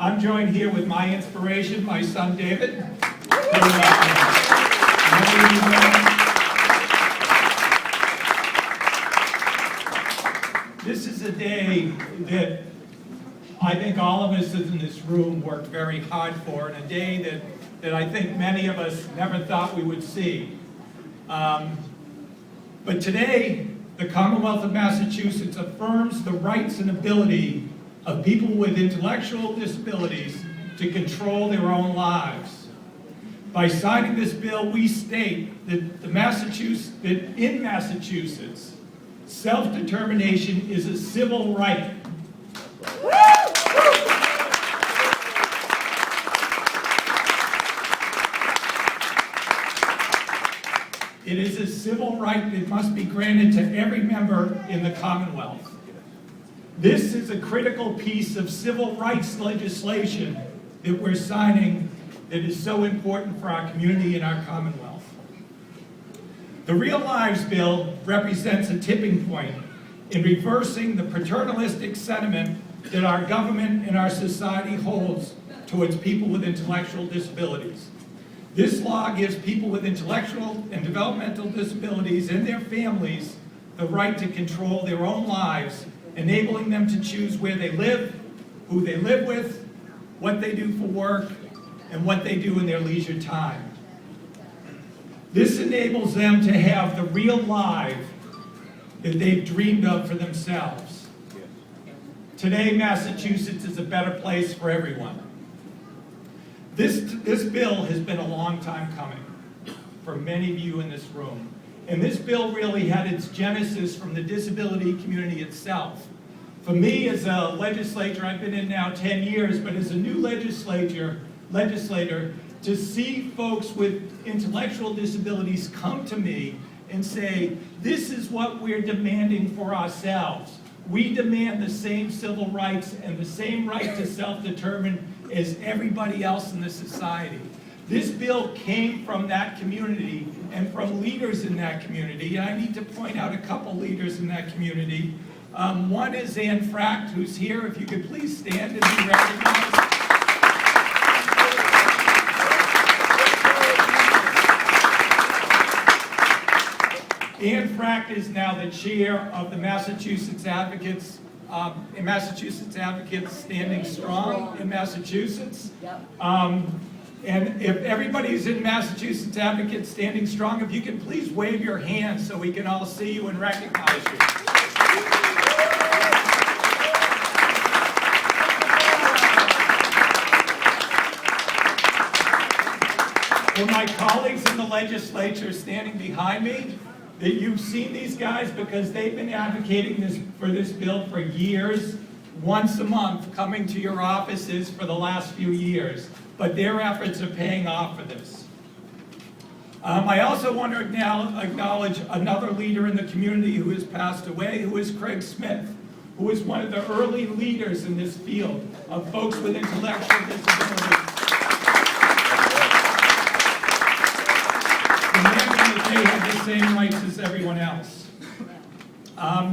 I'm joined here with my inspiration, my son David. This is a day that I think all of us in this room worked very hard for, and a day that I think many of us never thought we would see. But today, the Commonwealth of Massachusetts affirms the rights and ability of people with intellectual disabilities to control their own lives. By signing this bill, we state that in Massachusetts, self-determination is a civil right. It is a civil right that must be granted to every member in the Commonwealth. This is a critical piece of civil rights legislation that we're signing that is so important for our community and our Commonwealth. The Real Lives Bill represents a tipping point in reversing the paternalistic sentiment that our government and our society holds towards people with intellectual disabilities. This law gives people with intellectual and developmental disabilities and their families the right to control their own lives, enabling them to choose where they live, who they live with, what they do for work, and what they do in their leisure time. This enables them to have the real life that they've dreamed of for themselves. Today, Massachusetts is a better place for everyone. This bill has been a long time coming for many of you in this room. And this bill really had its genesis from the disability community itself. For me, as a legislator, I've been in now 10 years, but as a new legislator, to see folks with intellectual disabilities come to me and say, this is what we're demanding for ourselves. We demand the same civil rights and the same right to self-determine as everybody else in the society. This bill came from that community and from leaders in that community. I need to point out a couple leaders in that community. One is Anne Fracht, who's here. If you could please stand and be recognized. Anne Fracht is now the chair of the Massachusetts Advocates, Standing Strong in Massachusetts. And if everybody's in Massachusetts Advocates Standing Strong, if you can please wave your hands so we can all see you and recognize you. And my colleagues in the legislature standing behind me, that you've seen these guys because they've been advocating for this bill for years, once a month, coming to your offices for the last few years. But their efforts are paying off for this. I also want to now acknowledge another leader in the community who has passed away, who is Craig Smith, who is one of the early leaders in this field of folks with intellectual disabilities. Demanding that they have the same rights as everyone else.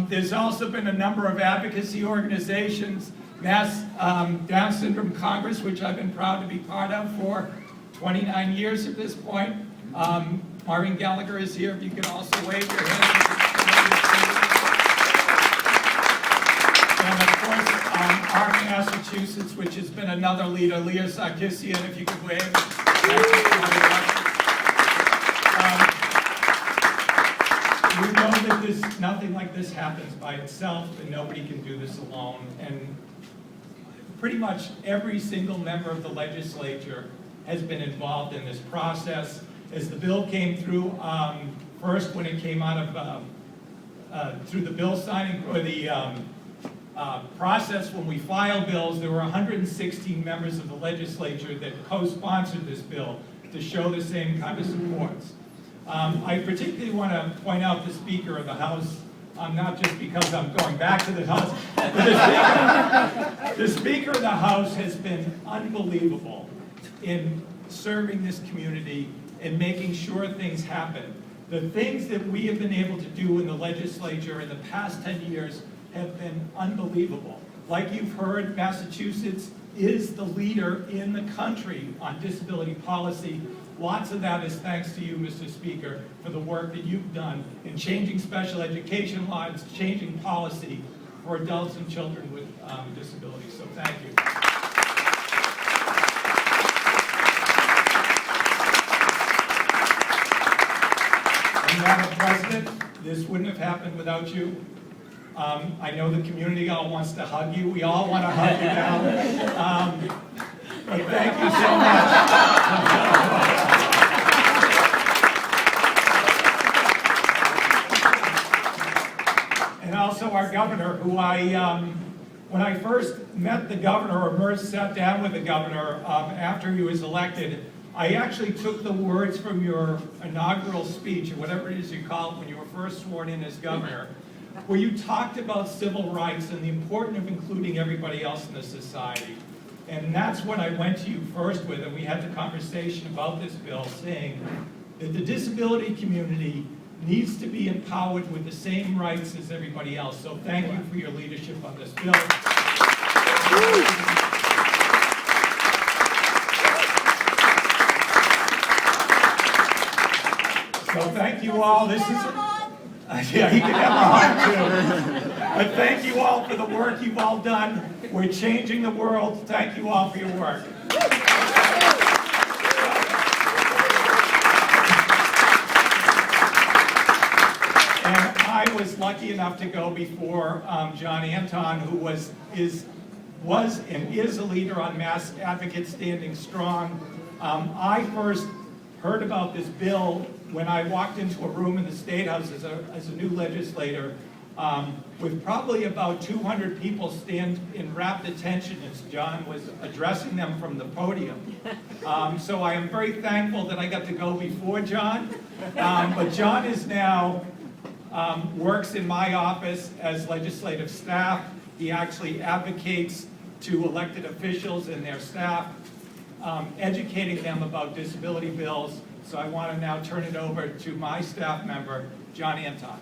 There's also been a number of advocacy organizations, Down Syndrome Congress, which I've been proud to be part of for 29 years at this point. Maureen Gallagher is here, if you could also wave your hand. And of course, ARC Massachusetts, which has been another leader, Leah Sarkissian, if you could wave. Thank you very much. We know that nothing like this happens by itself, and nobody can do this alone. And pretty much every single member of the legislature has been involved in this process. As the bill came through, first when it came out of, through the bill signing, or the process when we file bills, there were 116 members of the legislature that co-sponsored this bill to show the same kind of support. I particularly want to point out the Speaker of the House, not just because I'm going back to the House, but the Speaker of the House has been unbelievable in serving this community and making sure things happen. The things that we have been able to do in the legislature in the past 10 years have been unbelievable. Like you've heard, Massachusetts is the leader in the country on disability policy. Lots of that is thanks to you, Mr. Speaker, for the work that you've done in changing special education laws, changing policy for adults and children with disabilities. So thank you. And Madam President, this wouldn't have happened without you. I know the community all wants to hug you. We all want to hug you now. But thank you so much. And also our governor, who when I first met the governor, or first sat down with the governor after he was elected, I actually took the words from your inaugural speech, or whatever it is you call it, when you were first sworn in as governor, where you talked about civil rights and the importance of including everybody else in the society. And that's what I went to you first with, and we had the conversation about this bill, saying that the disability community needs to be empowered with the same rights as everybody else. So thank you for your leadership on this bill. So thank you all. This is yeah, he can have a hug too. But thank you all for the work you've all done. We're changing the world. Thank you all for your work. And I was lucky enough to go before John Anton, who was and is a leader on Mass Advocates Standing Strong. I first heard about this bill when I walked into a room in the State House as a new legislator with probably about 200 people stand in rapt attention as John was addressing them from the podium. So I am very thankful that I got to go before John. But John is now works in my office as legislative staff. He actually advocates to elected officials and their staff, educating them about disability bills. So I want to now turn it over to my staff member, John Anton.